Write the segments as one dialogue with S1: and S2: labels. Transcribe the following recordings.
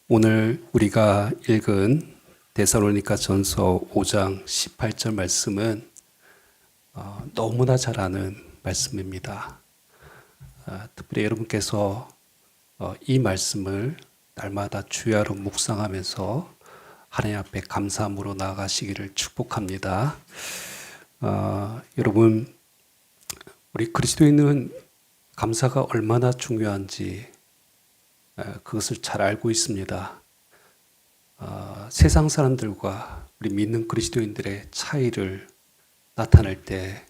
S1: 오늘 우리가 읽은 데살로니가 전서 5장 18절 말씀은 너무나 잘 아는 말씀입니다. 특별히 여러분께서 이 말씀을 날마다 주야로 묵상하면서 하나님 앞에 감사함으로 나아가시기를 축복합니다. 여러분, 우리 그리스도인은 감사가 얼마나 중요한지 그것을 잘 알고 있습니다. 세상 사람들과 우리 믿는 그리스도인들의 차이를 나타낼 때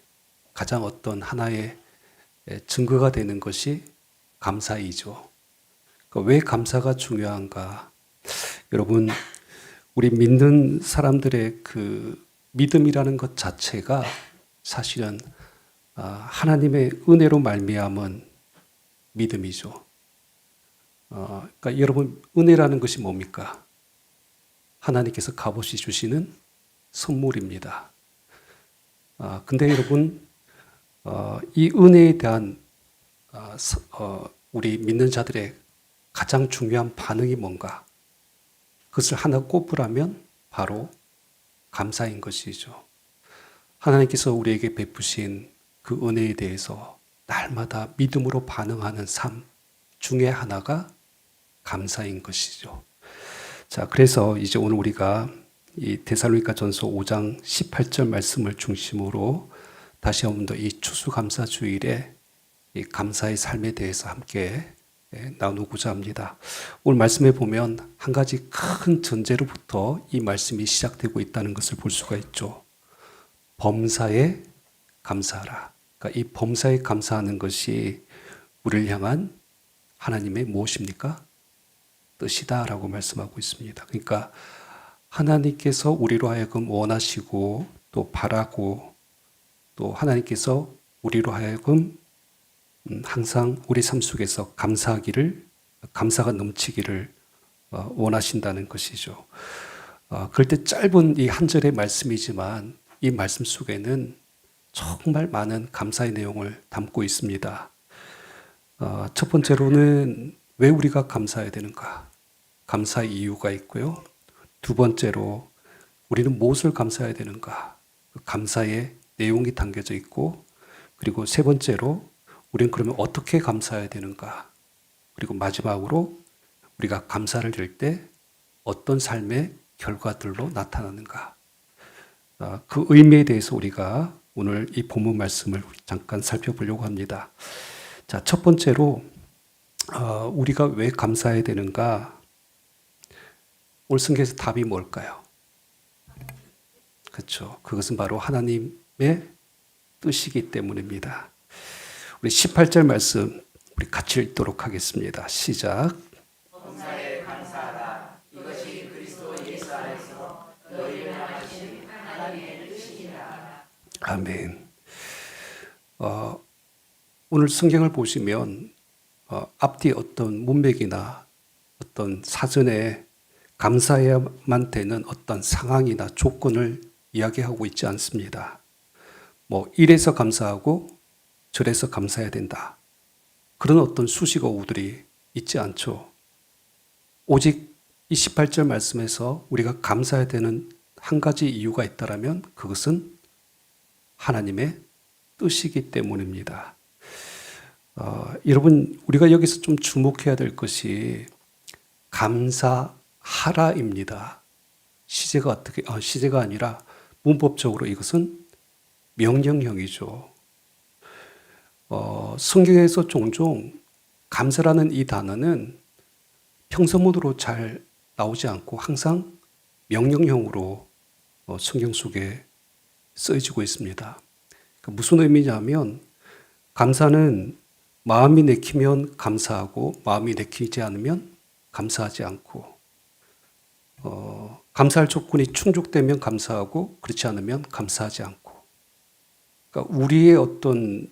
S1: 가장 어떤 하나의 증거가 되는 것이 감사이죠. 그러니까 왜 감사가 중요한가? 여러분, 우리 믿는 사람들의 그 믿음이라는 것 자체가 사실은 하나님의 은혜로 말미암은 믿음이죠. 그러니까 여러분, 은혜라는 것이 뭡니까? 하나님께서 값없이 주시는 선물입니다. 근데 여러분, 이 은혜에 대한 우리 믿는 자들의 가장 중요한 반응이 뭔가? 그것을 하나 꼽으라면 바로 감사인 것이죠. 하나님께서 우리에게 베푸신 그 은혜에 대해서 날마다 믿음으로 반응하는 삶 중에 하나가 감사인 것이죠. 자, 그래서 이제 오늘 우리가 이 데살로니가 전서 5장 18절 말씀을 중심으로 다시 한 번 더 이 추수감사주일에 이 감사의 삶에 대해서 함께 나누고자 합니다. 오늘 말씀에 보면 한 가지 큰 전제로부터 이 말씀이 시작되고 있다는 것을 볼 수가 있죠. 범사에 감사하라. 그러니까 이 범사에 감사하는 것이 우리를 향한 하나님의 무엇입니까? 뜻이다라고 말씀하고 있습니다. 그러니까 하나님께서 우리로 하여금 원하시고 또 바라고 또 하나님께서 우리로 하여금 항상 우리 삶 속에서 감사가 넘치기를 원하신다는 것이죠. 그럴 때 짧은 이 한 절의 말씀이지만 이 말씀 속에는 정말 많은 감사의 내용을 담고 있습니다. 첫 번째로는 왜 우리가 감사해야 되는가? 감사의 이유가 있고요. 두 번째로 우리는 무엇을 감사해야 되는가? 그 감사의 내용이 담겨져 있고, 그리고 세 번째로 우리는 그러면 어떻게 감사해야 되는가? 그리고 마지막으로 우리가 감사를 드릴 때 어떤 삶의 결과들로 나타나는가? 그 의미에 대해서 우리가 오늘 이 본문 말씀을 잠깐 살펴보려고 합니다. 자, 첫 번째로 우리가 왜 감사해야 되는가? 오늘 성경에서 답이 뭘까요? 그렇죠. 그것은 바로 하나님의 뜻이기 때문입니다. 우리 18절 말씀 우리 같이 읽도록 하겠습니다. 시작.
S2: 범사에 감사하라. 이것이 그리스도 예수 안에서 너희를 향하신 하나님의 뜻이니라.
S1: 아멘. 오늘 성경을 보시면 앞뒤 어떤 문맥이나 어떤 사전에 감사해야만 되는 어떤 상황이나 조건을 이야기하고 있지 않습니다. 뭐 이래서 감사하고 저래서 감사해야 된다. 그런 어떤 수식어들이 있지 않죠. 오직 이 18절 말씀에서 우리가 감사해야 되는 한 가지 이유가 있다면 그것은 하나님의 뜻이기 때문입니다. 여러분, 우리가 여기서 좀 주목해야 될 것이 감사하라입니다. 시제가 아니라 문법적으로 이것은 명령형이죠. 성경에서 종종 감사라는 이 단어는 평서문으로 잘 나오지 않고 항상 명령형으로 성경 속에 쓰여지고 있습니다. 그러니까 무슨 의미냐면 감사는 마음이 내키면 감사하고 마음이 내키지 않으면 감사하지 않고 감사할 조건이 충족되면 감사하고 그렇지 않으면 감사하지 않고 그러니까 우리의 어떤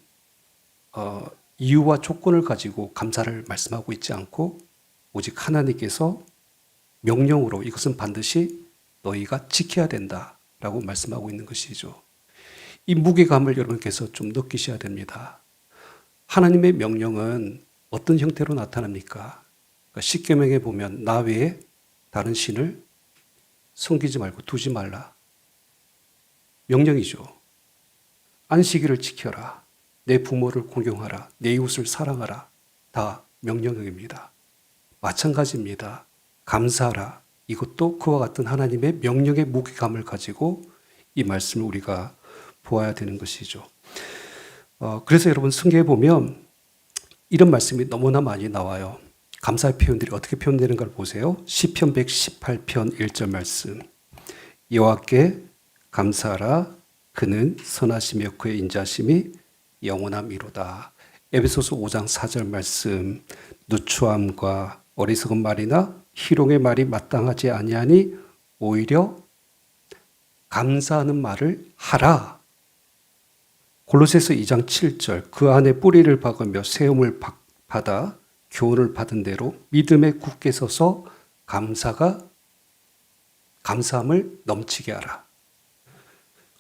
S1: 이유와 조건을 가지고 감사를 말씀하고 있지 않고 오직 하나님께서 명령으로 이것은 반드시 너희가 지켜야 된다라고 말씀하고 있는 것이죠. 이 무게감을 여러분께서 좀 느끼셔야 됩니다. 하나님의 명령은 어떤 형태로 나타납니까? 그러니까 십계명에 보면 나 외에 다른 신을 섬기지 말고 두지 말라. 명령이죠. 안식일을 지켜라. 내 부모를 공경하라. 내 이웃을 사랑하라. 다 명령입니다. 마찬가지입니다. 감사하라. 이것도 그와 같은 하나님의 명령의 무게감을 가지고 이 말씀을 우리가 보아야 되는 것이죠. 그래서 여러분 성경에 보면 이런 말씀이 너무나 많이 나와요. 감사의 표현들이 어떻게 표현되는가를 보세요. 시편 118편 1절 말씀. 여호와께 감사하라. 그는 선하시며 그의 인자심이 영원함이로다. 에베소서 5장 4절 말씀. 누추함과 어리석은 말이나 희롱의 말이 마땅하지 아니하니 오히려 감사하는 말을 하라. 골로새서 2장 7절. 그 안에 뿌리를 박으며 세움을 받아 교훈을 받은 대로 믿음에 굳게 서서 감사함을 넘치게 하라.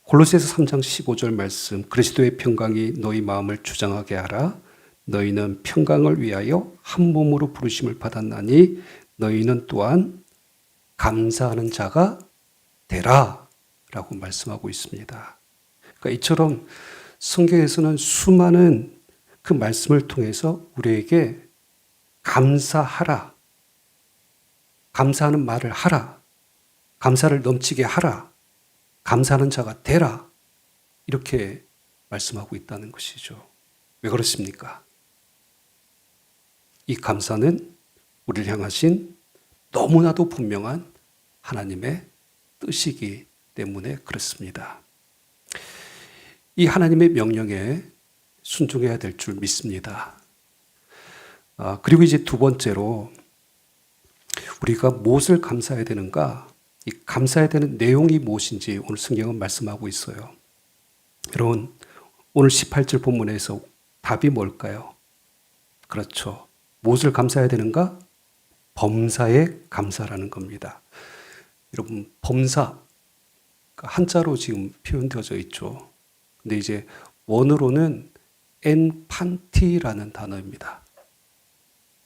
S1: 골로새서 3장 15절 말씀. 그리스도의 평강이 너희 마음을 주장하게 하라. 너희는 평강을 위하여 한 몸으로 부르심을 받았나니 너희는 또한 감사하는 자가 되라 라고 말씀하고 있습니다. 그러니까 이처럼 성경에서는 수많은 그 말씀을 통해서 우리에게 감사하라, 감사하는 말을 하라, 감사를 넘치게 하라, 감사하는 자가 되라 이렇게 말씀하고 있다는 것이죠. 왜 그렇습니까? 이 감사는 우리를 향하신 너무나도 분명한 하나님의 뜻이기 때문에 그렇습니다. 이 하나님의 명령에 순종해야 될 줄 믿습니다. 그리고 이제 두 번째로 우리가 무엇을 감사해야 되는가? 이 감사해야 되는 내용이 무엇인지 오늘 성경은 말씀하고 있어요. 여러분, 오늘 18절 본문에서 답이 뭘까요? 그렇죠. 무엇을 감사해야 되는가? 범사에 감사라는 겁니다. 여러분, 범사, 한자로 지금 표현되어져 있죠. 근데 이제 원어로는 엔판티라는 단어입니다.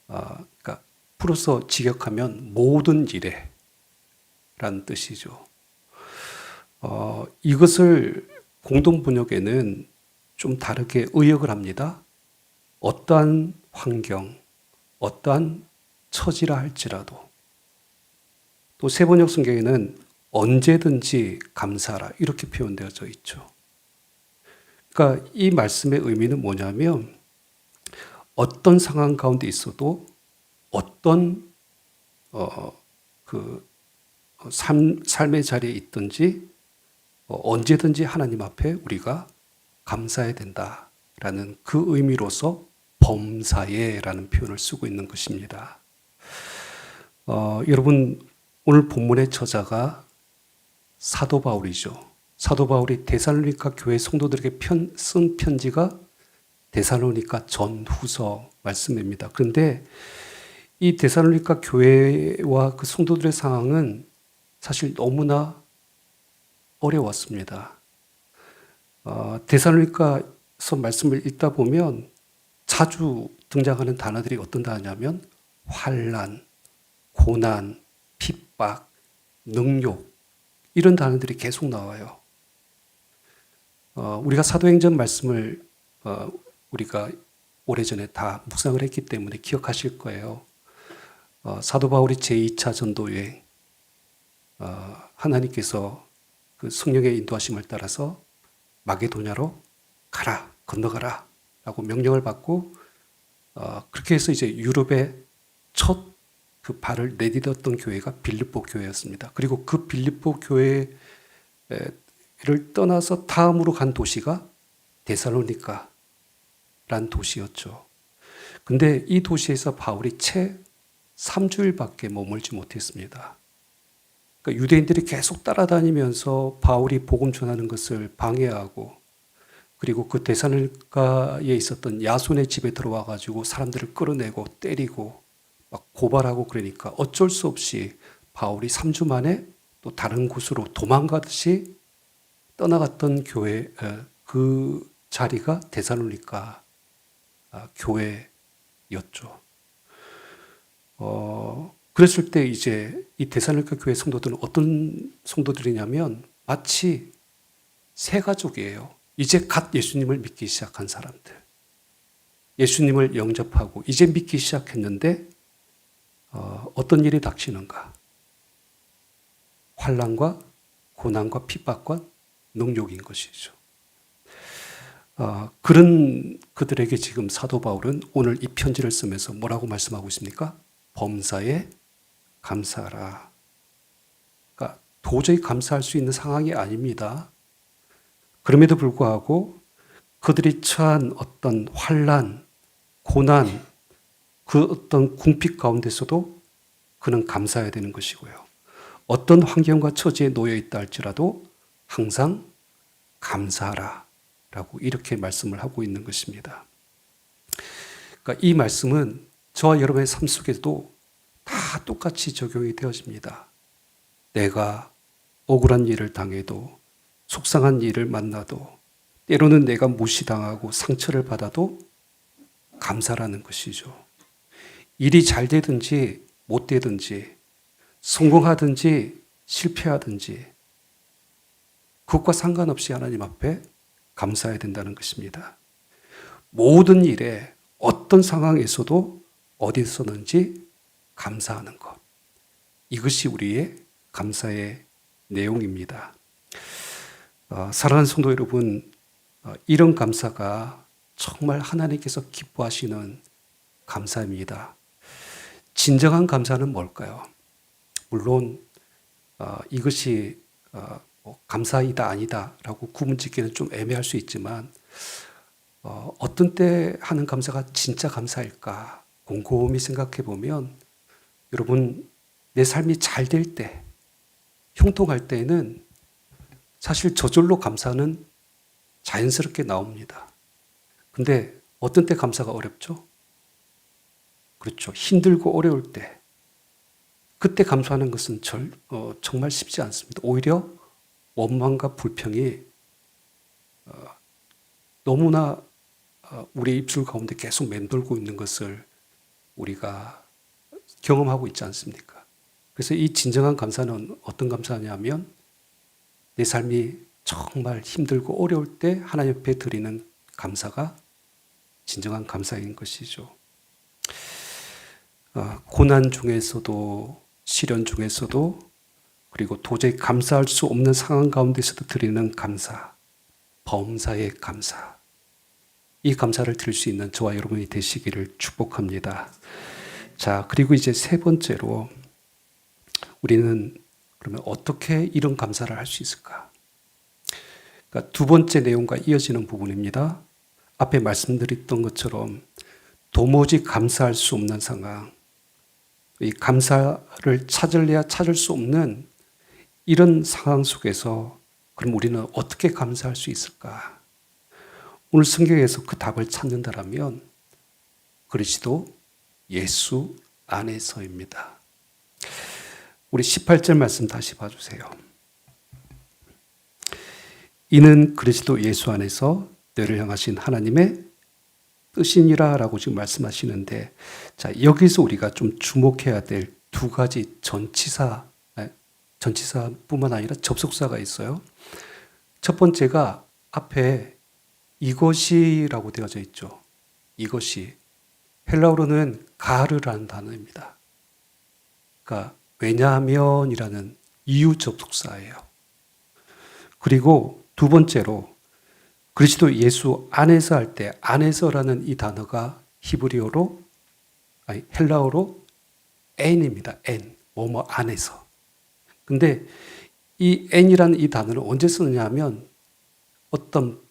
S1: 그러니까 풀어서 직역하면 모든 일에 라는 뜻이죠. 이것을 공동 번역에는 좀 다르게 의역을 합니다. 어떠한 환경, 어떠한 처지라 할지라도. 또 새 번역 성경에는 언제든지 감사하라 이렇게 표현되어져 있죠. 그러니까 이 말씀의 의미는 뭐냐면 어떤 상황 가운데 있어도 어떤 삶의 자리에 있든지 언제든지 하나님 앞에 우리가 감사해야 된다라는 그 의미로서 범사에라는 표현을 쓰고 있는 것입니다. 여러분 오늘 본문의 저자가 사도 바울이죠. 사도 바울이 데살로니가 교회 성도들에게 쓴 편지가 데살로니가 전후서 말씀입니다. 그런데 이 데살로니가 교회와 그 성도들의 상황은 사실 너무나 어려웠습니다. 데살로니가서 말씀을 읽다 보면 자주 등장하는 단어들이 어떤 단어냐면 환난, 고난, 핍박, 능욕 이런 단어들이 계속 나와요. 우리가 사도행전 말씀을 우리가 오래전에 다 묵상을 했기 때문에 기억하실 거예요. 사도 바울이 제2차 전도 여행 하나님께서 그 성령의 인도하심을 따라서 마게도냐로 가라, 건너가라 라고 명령을 받고 그렇게 해서 이제 유럽의 첫 그 발을 내딛었던 교회가 빌립보 교회였습니다. 그리고 그 빌립보 교회를 떠나서 다음으로 간 도시가 데살로니가란 도시였죠. 근데 이 도시에서 바울이 채 3주일밖에 머물지 못했습니다. 그러니까 유대인들이 계속 따라다니면서 바울이 복음 전하는 것을 방해하고 그리고 그 데살로니가에 있었던 야손의 집에 들어와 가지고 사람들을 끌어내고 때리고 막 고발하고 그러니까 어쩔 수 없이 바울이 3주 만에 또 다른 곳으로 도망가듯이 떠나갔던 교회 그 자리가 데살로니가 교회였죠. 그랬을 때 이제 이 데살로니가 교회 성도들은 어떤 성도들이냐면 마치 새 가족이에요. 이제 갓 예수님을 믿기 시작한 사람들. 예수님을 영접하고 이제 믿기 시작했는데 어떤 일이 닥치는가? 환난과 고난과 핍박과 능욕인 것이죠. 그런 그들에게 지금 사도 바울은 오늘 이 편지를 쓰면서 뭐라고 말씀하고 있습니까? 범사에 감사하라. 그러니까 도저히 감사할 수 있는 상황이 아닙니다. 그럼에도 불구하고 그들이 처한 어떤 환난, 고난, 그 어떤 궁핍 가운데서도 그는 감사해야 되는 것이고요. 어떤 환경과 처지에 놓여 있다 할지라도 항상 감사하라 라고 이렇게 말씀을 하고 있는 것입니다. 그러니까 이 말씀은 저와 여러분의 삶 속에도 다 똑같이 적용이 되어집니다. 내가 억울한 일을 당해도 속상한 일을 만나도 때로는 내가 무시당하고 상처를 받아도 감사라는 것이죠. 일이 잘 되든지 못 되든지 성공하든지 실패하든지 그것과 상관없이 하나님 앞에 감사해야 된다는 것입니다. 모든 일에 어떤 상황에서도 어디서든지 감사하는 것. 이것이 우리의 감사의 내용입니다. 사랑하는 성도 여러분, 이런 감사가 정말 하나님께서 기뻐하시는 감사입니다. 진정한 감사는 뭘까요? 물론 이것이 감사이다 아니다라고 구분짓기는 좀 애매할 수 있지만 어떤 때 하는 감사가 진짜 감사일까 곰곰이 생각해 보면 여러분 내 삶이 잘 될 때, 형통할 때에는 사실 저절로 감사는 자연스럽게 나옵니다. 근데 어떤 때 감사가 어렵죠? 그렇죠. 힘들고 어려울 때. 그때 감사하는 것은 정말 쉽지 않습니다. 오히려 원망과 불평이 너무나 우리 입술 가운데 계속 맴돌고 있는 것을 우리가 경험하고 있지 않습니까? 그래서 이 진정한 감사는 어떤 감사냐면 내 삶이 정말 힘들고 어려울 때 하나님 앞에 드리는 감사가 진정한 감사인 것이죠. 고난 중에서도 시련 중에서도 그리고 도저히 감사할 수 없는 상황 가운데서도 드리는 감사, 범사의 감사. 이 감사를 드릴 수 있는 저와 여러분이 되시기를 축복합니다. 자, 그리고 이제 세 번째로 우리는 그러면 어떻게 이런 감사를 할 수 있을까? 그러니까 두 번째 내용과 이어지는 부분입니다. 앞에 말씀드렸던 것처럼 도무지 감사할 수 없는 상황, 이 감사를 찾을래야 찾을 수 없는 이런 상황 속에서 그럼 우리는 어떻게 감사할 수 있을까? 오늘 성경에서 그 답을 찾는다라면 그리스도 예수 안에서입니다. 우리 18절 말씀 다시 봐주세요. 이는 그리스도 예수 안에서 너를 향하신 하나님의 뜻이니라 라고 지금 말씀하시는데, 자, 여기서 우리가 좀 주목해야 될 두 가지 전치사뿐만 아니라 접속사가 있어요. 첫 번째가 앞에 이것이라고 되어져 있죠. 이것이 헬라어로는 가르라는 단어입니다. 그러니까 왜냐하면이라는 이유 접속사예요. 그리고 두 번째로 그리스도 예수 안에서 할 때 안에서라는 이 단어가 헬라어로 n입니다. n, 뭐뭐 안에서. 근데 이 n이라는 이 단어를 언제 쓰느냐 하면 어떤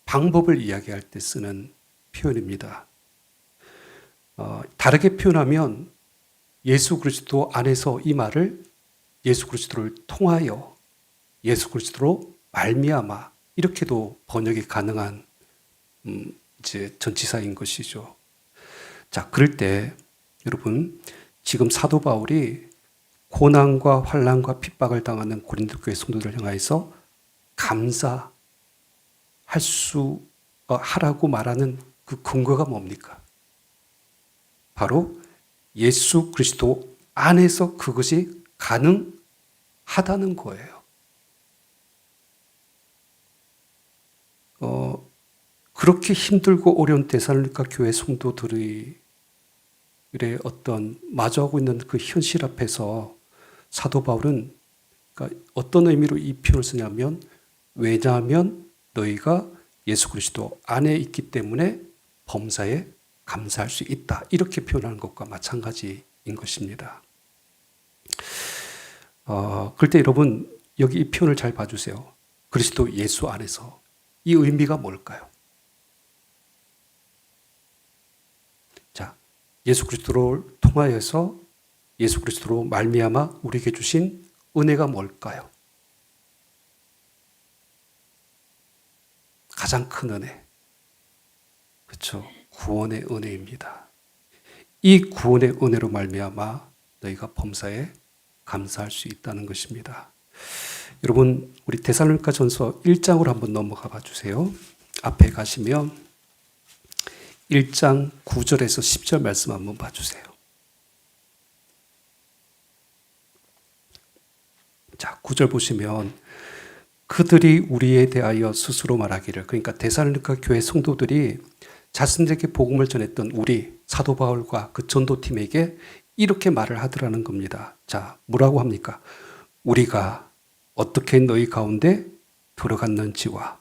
S1: 방법을 이야기할 때 쓰는 표현입니다. 다르게 표현하면 예수 그리스도 안에서 이 말을 예수 그리스도를 통하여 예수 그리스도로 말미암아 이렇게도 번역이 가능한 이제 전치사인 것이죠. 자, 그럴 때 여러분 지금 사도 바울이 고난과 환난과 핍박을 당하는 고린도 교회 성도들을 향해서 하라고 말하는 그 근거가 뭡니까? 바로 예수 그리스도 안에서 그것이 가능하다는 거예요. 그렇게 힘들고 어려운 데살로니가 교회 성도들의 어떤 마주하고 있는 그 현실 앞에서 사도 바울은 그러니까 어떤 의미로 이 표현을 쓰냐면, 왜냐하면 너희가 예수 그리스도 안에 있기 때문에 범사에 감사할 수 있다. 이렇게 표현하는 것과 마찬가지인 것입니다. 그럴 때 여러분 여기 이 표현을 잘 봐주세요. 그리스도 예수 안에서. 이 의미가 뭘까요? 자, 예수 그리스도를 통하여서 예수 그리스도로 말미암아 우리에게 주신 은혜가 뭘까요? 가장 큰 은혜. 그렇죠? 구원의 은혜입니다. 이 구원의 은혜로 말미암아 너희가 범사에 감사할 수 있다는 것입니다. 여러분, 우리 데살로니가전서 1장으로 한번 넘어가 봐 주세요. 앞에 가시면 1장 9절에서 10절 말씀 한번 봐 주세요. 자, 9절 보시면 그들이 우리에 대하여 스스로 말하기를, 그러니까 데살로니가 교회 성도들이 자신들에게 복음을 전했던 우리 사도 바울과 그 전도팀에게 이렇게 말을 하더라는 겁니다. 자, 뭐라고 합니까? 우리가 어떻게 너희 가운데 들어갔는지와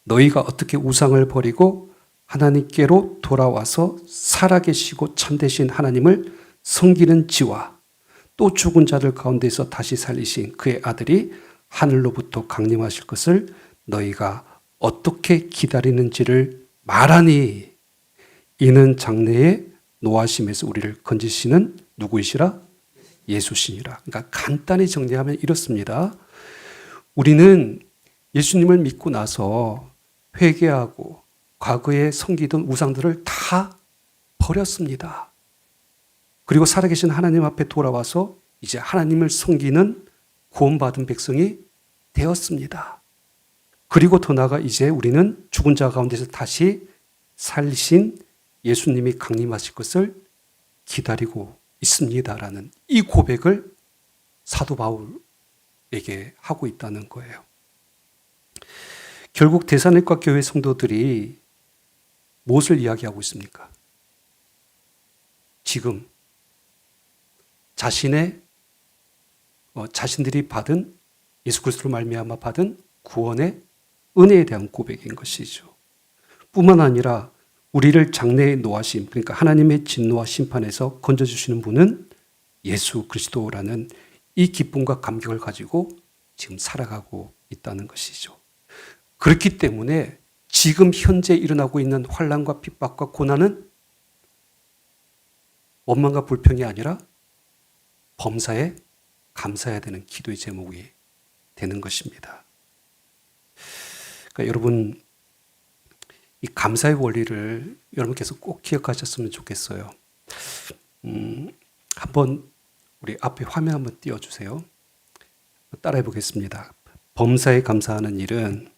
S1: 너희가 어떻게 우상을 버리고 하나님께로 돌아와서 살아계시고 참되신 하나님을 섬기는지와 또 죽은 자들 가운데서 다시 살리신 그의 아들이 하늘로부터 강림하실 것을 너희가 어떻게 기다리는지를 말하니, 이는 장래에 노하심에서 우리를 건지시는 누구이시라? 예수시니라. 그러니까 간단히 정리하면 이렇습니다. 우리는 예수님을 믿고 나서 회개하고 과거에 섬기던 우상들을 다 버렸습니다. 그리고 살아계신 하나님 앞에 돌아와서 이제 하나님을 섬기는 구원받은 백성이 되었습니다. 그리고 더 나아가 이제 우리는 죽은 자 가운데서 다시 살리신 예수님이 강림하실 것을 기다리고 있습니다라는 이 고백을 사도 바울에게 하고 있다는 거예요. 결국 데살로니가 교회 성도들이 무엇을 이야기하고 있습니까? 지금 자신들이 받은 예수 그리스도로 말미암아 받은 구원의 은혜에 대한 고백인 것이죠. 뿐만 아니라 우리를 장래의 노하심, 그러니까 하나님의 진노와 심판에서 건져주시는 분은 예수 그리스도라는 이 기쁨과 감격을 가지고 지금 살아가고 있다는 것이죠. 그렇기 때문에 지금 현재 일어나고 있는 환난과 핍박과 고난은 원망과 불평이 아니라 범사에 감사해야 되는 기도의 제목이 되는 것입니다. 그러니까 여러분, 이 감사의 원리를 여러분께서 꼭 기억하셨으면 좋겠어요. 한번 우리 앞에 화면 한번 띄워주세요. 따라해 보겠습니다. 범사에 감사하는 일은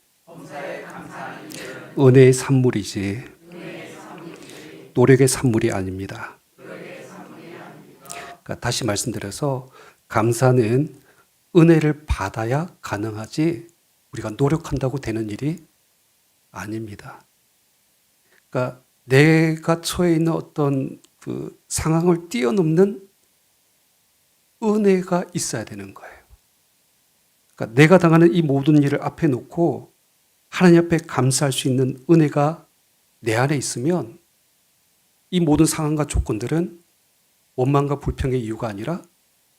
S1: 은혜의 산물이지 노력의 산물이 아닙니다. 그러니까 다시 말씀드려서 감사는 은혜를 받아야 가능하지 우리가 노력한다고 되는 일이 아닙니다. 그러니까 내가 처해 있는 어떤 그 상황을 뛰어넘는 은혜가 있어야 되는 거예요. 그러니까 내가 당하는 이 모든 일을 앞에 놓고 하나님 앞에 감사할 수 있는 은혜가 내 안에 있으면 이 모든 상황과 조건들은 원망과 불평의 이유가 아니라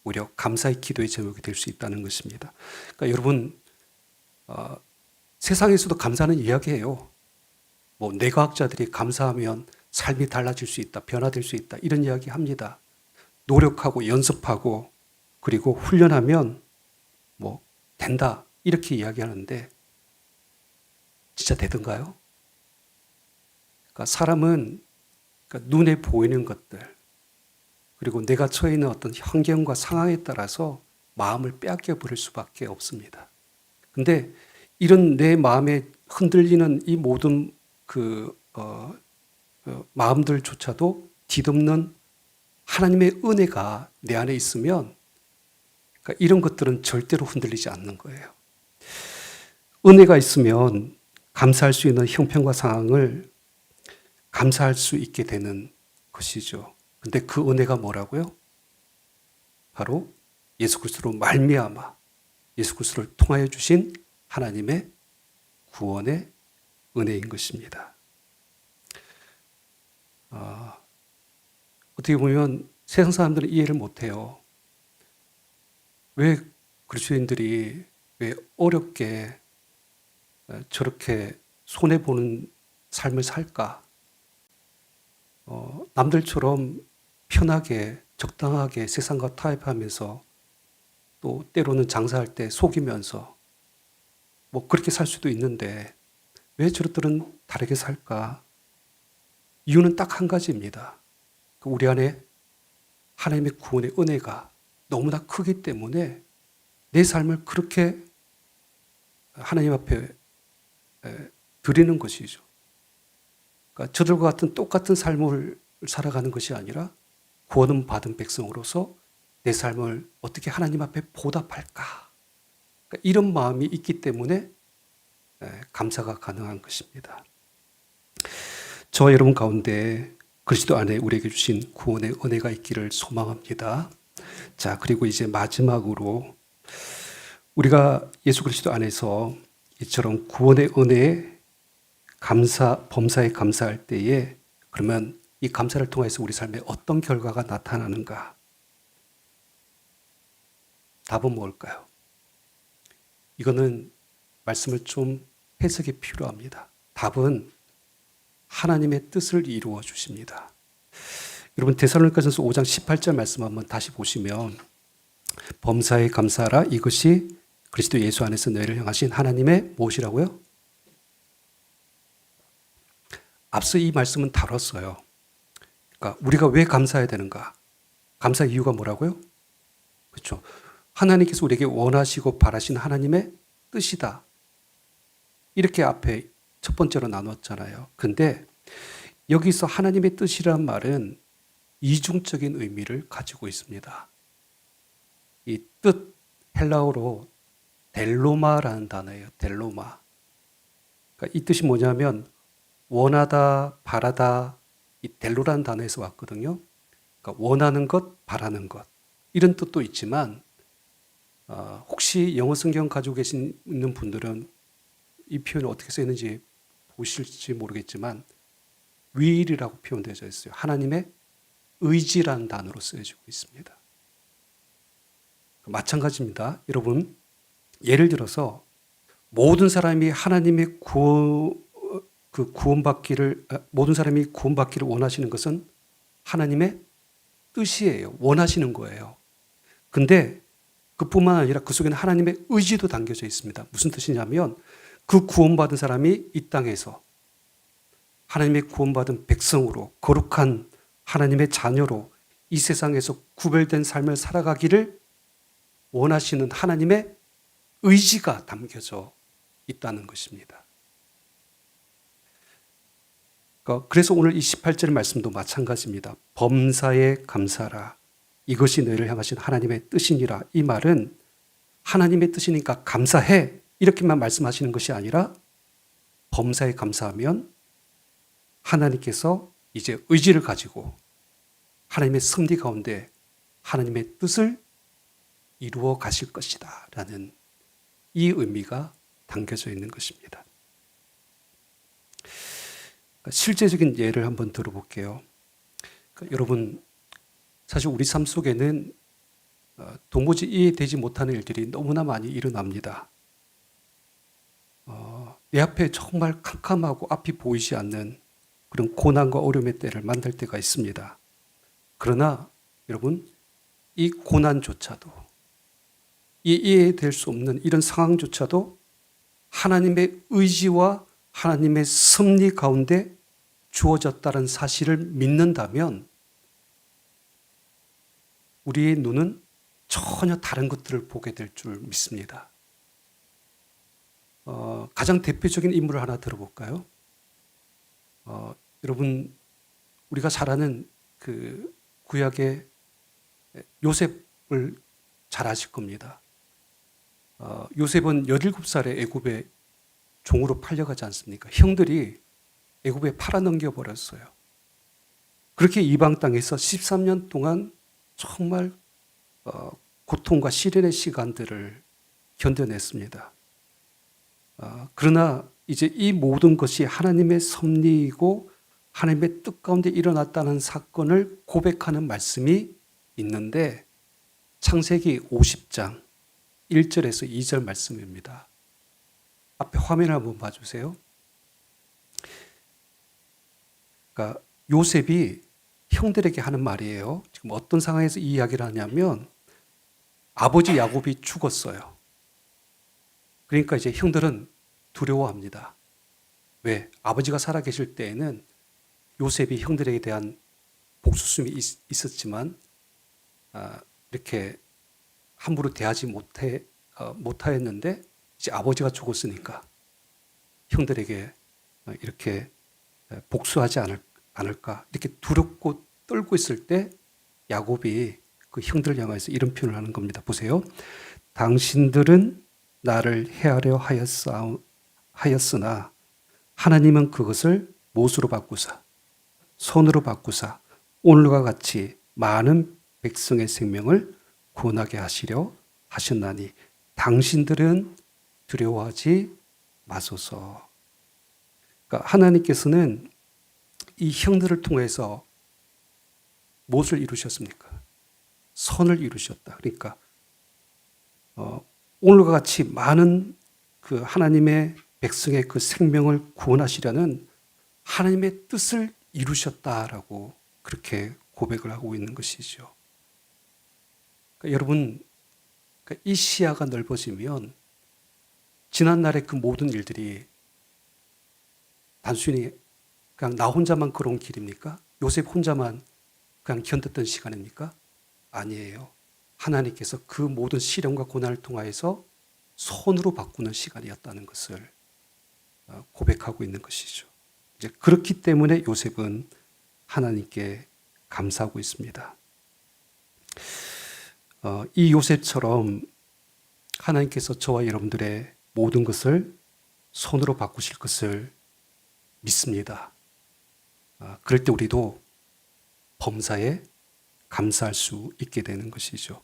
S1: 오히려 감사의 기도의 제목이 될 수 있다는 것입니다. 그러니까 여러분, 세상에서도 감사는 이야기해요. 뭐 뇌과학자들이 감사하면 삶이 달라질 수 있다, 변화될 수 있다, 이런 이야기 합니다. 노력하고 연습하고 그리고 훈련하면 뭐 된다, 이렇게 이야기하는데 진짜 되던가요? 그러니까 사람은 그러니까 눈에 보이는 것들 그리고 내가 처해 있는 어떤 환경과 상황에 따라서 마음을 빼앗겨 버릴 수밖에 없습니다. 근데 이런 내 마음에 흔들리는 이 모든 마음들조차도 뒤덮는 하나님의 은혜가 내 안에 있으면 그러니까 이런 것들은 절대로 흔들리지 않는 거예요. 은혜가 있으면 감사할 수 있는 형편과 상황을 감사할 수 있게 되는 것이죠. 근데 그 은혜가 뭐라고요? 바로 예수 그리스도로 말미암아 예수 그리스도를 통하여 주신 하나님의 구원의 은혜인 것입니다. 어떻게 보면 세상 사람들은 이해를 못해요. 왜 그리스도인들이 왜 어렵게 저렇게 손해보는 삶을 살까? 남들처럼 편하게 적당하게 세상과 타협하면서 또 때로는 장사할 때 속이면서 뭐 그렇게 살 수도 있는데 왜 저들은 다르게 살까? 이유는 딱 한 가지입니다. 우리 안에 하나님의 구원의 은혜가 너무나 크기 때문에 내 삶을 그렇게 하나님 앞에 드리는 것이죠. 그러니까 저들과 같은 똑같은 삶을 살아가는 것이 아니라 구원을 받은 백성으로서 내 삶을 어떻게 하나님 앞에 보답할까? 그러니까 이런 마음이 있기 때문에 감사가 가능한 것입니다. 저와 여러분 가운데 그리스도 안에 우리에게 주신 구원의 은혜가 있기를 소망합니다. 자, 그리고 이제 마지막으로 우리가 예수 그리스도 안에서 이처럼 구원의 은혜에 범사에 감사할 때에 그러면 이 감사를 통해서 우리 삶에 어떤 결과가 나타나는가? 답은 뭘까요? 이거는 말씀을 좀 해석이 필요합니다. 답은 하나님의 뜻을 이루어 주십니다. 여러분 데살로니가전서 5장 18절 말씀 한번 다시 보시면 범사에 감사하라 이것이 그리스도 예수 안에서 너희를 향하신 하나님의 무엇이라고요? 앞서 이 말씀은 다뤘어요. 그러니까 우리가 왜 감사해야 되는가? 감사 이유가 뭐라고요? 그렇죠. 하나님께서 우리에게 원하시고 바라신 하나님의 뜻이다. 이렇게 앞에 첫 번째로 나눴잖아요. 근데 여기서 하나님의 뜻이란 말은 이중적인 의미를 가지고 있습니다. 이 뜻, 헬라어로 델로마라는 단어예요. 델로마. 그러니까 이 뜻이 뭐냐면 원하다, 바라다, 이 델로라는 단어에서 왔거든요. 그러니까 원하는 것, 바라는 것. 이런 뜻도 있지만 혹시 영어 성경 가지고 계시는 분들은 이 표현을 어떻게 쓰였는지 보실지 모르겠지만 will이라고 표현되어 있어요. 하나님의 의지라는 단어로 쓰여지고 있습니다. 마찬가지입니다. 여러분 예를 들어서 모든 사람이 하나님의 모든 사람이 구원받기를 원하시는 것은 하나님의 뜻이에요. 원하시는 거예요. 근데 그뿐만 아니라 그 속에는 하나님의 의지도 담겨져 있습니다. 무슨 뜻이냐면 그 구원받은 사람이 이 땅에서 하나님의 구원받은 백성으로 거룩한 하나님의 자녀로 이 세상에서 구별된 삶을 살아가기를 원하시는 하나님의 의지가 담겨져 있다는 것입니다. 그래서 오늘 이 18절 말씀도 마찬가지입니다. 범사에 감사라. 이것이 너희를 향하신 하나님의 뜻이니라. 이 말은 하나님의 뜻이니까 감사해. 이렇게만 말씀하시는 것이 아니라 범사에 감사하면 하나님께서 이제 의지를 가지고 하나님의 섭리 가운데 하나님의 뜻을 이루어 가실 것이다. 라는 이 의미가 담겨져 있는 것입니다. 실제적인 예를 한번 들어볼게요. 여러분, 사실 우리 삶 속에는 도무지 이해되지 못하는 일들이 너무나 많이 일어납니다. 내 앞에 정말 캄캄하고 앞이 보이지 않는 그런 고난과 어려움의 때를 만날 때가 있습니다. 그러나 여러분, 이 고난조차도, 이 이해될 수 없는 이런 상황조차도 하나님의 의지와 하나님의 섭리 가운데 주어졌다는 사실을 믿는다면 우리의 눈은 전혀 다른 것들을 보게 될 줄 믿습니다. 가장 대표적인 인물을 하나 들어볼까요? 여러분, 우리가 잘 아는 그 구약의 요셉을 잘 아실 겁니다. 요셉은 17살에 애굽에 종으로 팔려가지 않습니까? 형들이 애굽에 팔아넘겨 버렸어요. 그렇게 이방 땅에서 13년 동안 정말 고통과 시련의 시간들을 견뎌냈습니다. 그러나 이제 이 모든 것이 하나님의 섭리이고 하나님의 뜻 가운데 일어났다는 사건을 고백하는 말씀이 있는데 창세기 50장 1절에서 2절 말씀입니다. 앞에 화면을 한번 봐주세요. 그러니까 요셉이 형들에게 하는 말이에요. 지금 어떤 상황에서 이 이야기를 하냐면 아버지 야곱이 죽었어요. 그러니까 이제 형들은 두려워합니다. 왜? 아버지가 살아계실 때에는 요셉이 형들에게 대한 복수심이 있었지만 이렇게 함부로 대하지 못하였는데 이제 아버지가 죽었으니까 형들에게 이렇게 복수하지 않을까 이렇게 두렵고 떨고 있을 때 야곱이 그 형들을 향해서 이런 표현을 하는 겁니다. 보세요. 당신들은 나를 해하려 하였으나 하나님은 그것을 못으로 바꾸사 손으로 바꾸사 오늘과 같이 많은 백성의 생명을 구원하게 하시려 하셨나니 당신들은 두려워하지 마소서. 그러니까 하나님께서는 이 형들을 통해서 무엇을 이루셨습니까? 선을 이루셨다. 그러니까 오늘과 같이 많은 그 하나님의 백성의 그 생명을 구원하시려는 하나님의 뜻을 이루셨다라고 그렇게 고백을 하고 있는 것이죠. 그러니까 여러분, 그러니까 이 시야가 넓어지면 지난날의 그 모든 일들이 단순히 그냥 나 혼자만 걸어온 길입니까? 요셉 혼자만 그냥 견뎠던 시간입니까? 아니에요. 하나님께서 그 모든 시련과 고난을 통하여서 손으로 바꾸는 시간이었다는 것을 고백하고 있는 것이죠. 이제 그렇기 때문에 요셉은 하나님께 감사하고 있습니다. 이 요셉처럼 하나님께서 저와 여러분들의 모든 것을 손으로 바꾸실 것을 믿습니다. 그럴 때 우리도 범사에 감사할 수 있게 되는 것이죠.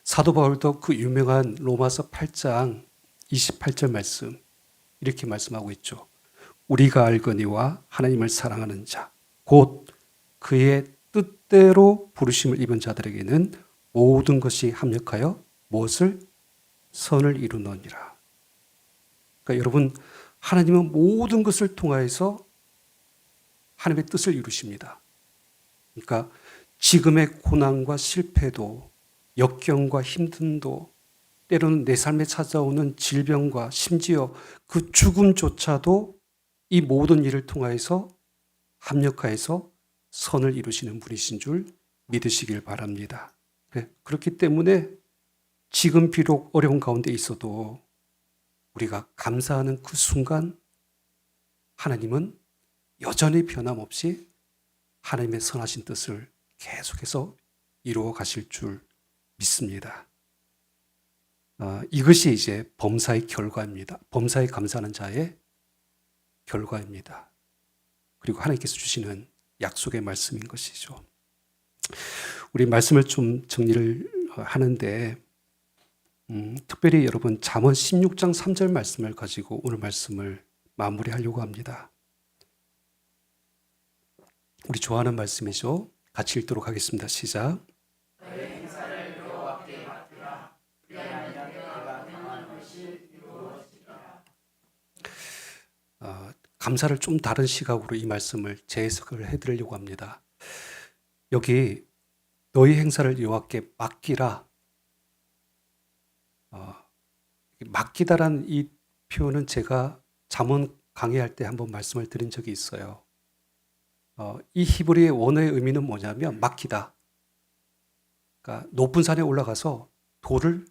S1: 사도 바울도 그 유명한 로마서 8장 28절 말씀 이렇게 말씀하고 있죠. 우리가 알거니와 하나님을 사랑하는 자, 곧 그의 뜻대로 부르심을 입은 자들에게는 모든 것이 합력하여 무엇을? 선을 이루느니라. 그러니까 여러분, 하나님은 모든 것을 통하여서 하나님의 뜻을 이루십니다. 그러니까 지금의 고난과 실패도, 역경과 힘듦도, 때로는 내 삶에 찾아오는 질병과 심지어 그 죽음조차도 이 모든 일을 통하여서 합력하여서 선을 이루시는 분이신 줄 믿으시길 바랍니다. 그렇기 때문에 지금 비록 어려운 가운데 있어도 우리가 감사하는 그 순간 하나님은 여전히 변함없이 하나님의 선하신 뜻을 계속해서 이루어 가실 줄 믿습니다. 이것이 이제 범사의 결과입니다. 범사에 감사하는 자의 결과입니다. 그리고 하나님께서 주시는 약속의 말씀인 것이죠. 우리 말씀을 좀 정리를 하는데 특별히 여러분 잠언 16장 3절 말씀을 가지고 오늘 말씀을 마무리하려고 합니다. 우리 좋아하는 말씀이죠. 같이 읽도록 하겠습니다. 시작. 감사를 좀 다른 시각으로 이 말씀을 재해석을 해드리려고 합니다. 여기 너희 행사를 여호와께 맡기라. 맡기다라는 이 표현은 제가 잠언 강의할 때 한번 말씀을 드린 적이 있어요. 이 히브리의 원어의 의미는 뭐냐면 맡기다. 그러니까 높은 산에 올라가서 돌을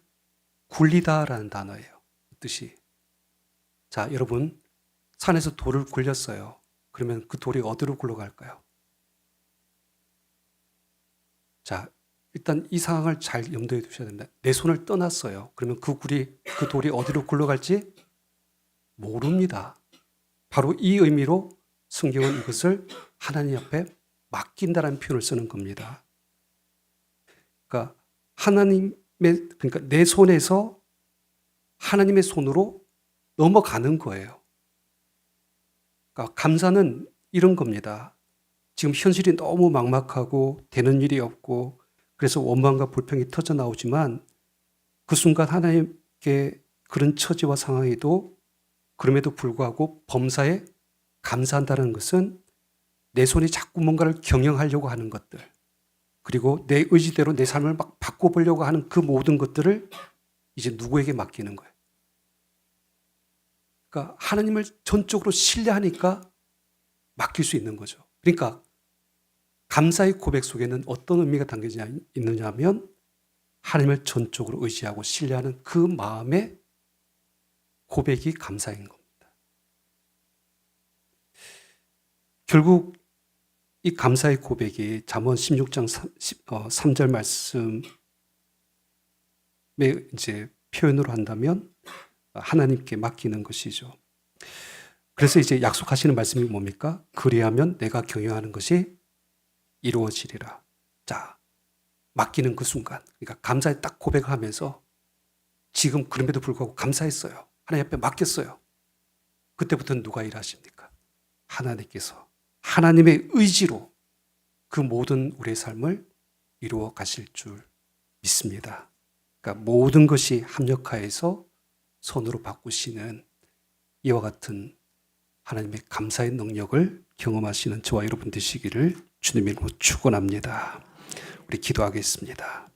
S1: 굴리다라는 단어예요. 뜻이. 자, 여러분 산에서 돌을 굴렸어요. 그러면 그 돌이 어디로 굴러갈까요? 자, 일단 이 상황을 잘 염두에 두셔야 됩니다. 내 손을 떠났어요. 그러면 그 돌이 어디로 굴러갈지 모릅니다. 바로 이 의미로 성경은 이것을 하나님 앞에 맡긴다라는 표현을 쓰는 겁니다. 그러니까 그러니까 내 손에서 하나님의 손으로 넘어가는 거예요. 그러니까 감사는 이런 겁니다. 지금 현실이 너무 막막하고 되는 일이 없고 그래서 원망과 불평이 터져 나오지만 그 순간 하나님께 그런 처지와 상황에도 그럼에도 불구하고 범사에 감사한다는 것은 내 손이 자꾸 뭔가를 경영하려고 하는 것들 그리고 내 의지대로 내 삶을 막 바꿔보려고 하는 그 모든 것들을 이제 누구에게 맡기는 거예요. 그러니까 하나님을 전적으로 신뢰하니까 맡길 수 있는 거죠. 그러니까 감사의 고백 속에는 어떤 의미가 담겨져 있느냐 하면 하나님을 전적으로 의지하고 신뢰하는 그 마음의 고백이 감사인 겁니다. 결국 이 감사의 고백이 잠언 16장 3절 말씀에 이제 표현으로 한다면 하나님께 맡기는 것이죠. 그래서 이제 약속하시는 말씀이 뭡니까? 그리하면 내가 경영하는 것이 이루어지리라. 자, 맡기는 그 순간, 그러니까 감사에 딱 고백을 하면서 지금 그럼에도 불구하고 감사했어요. 하나님 앞에 맡겼어요. 그때부터는 누가 일하십니까? 하나님께서 하나님의 의지로 그 모든 우리의 삶을 이루어 가실 줄 믿습니다. 그러니까 모든 것이 합력하여서 선으로 바꾸시는 이와 같은 하나님의 감사의 능력을 경험하시는 저와 여러분 되시기를 주님의 이름으로 축원합니다. 우리 기도하겠습니다.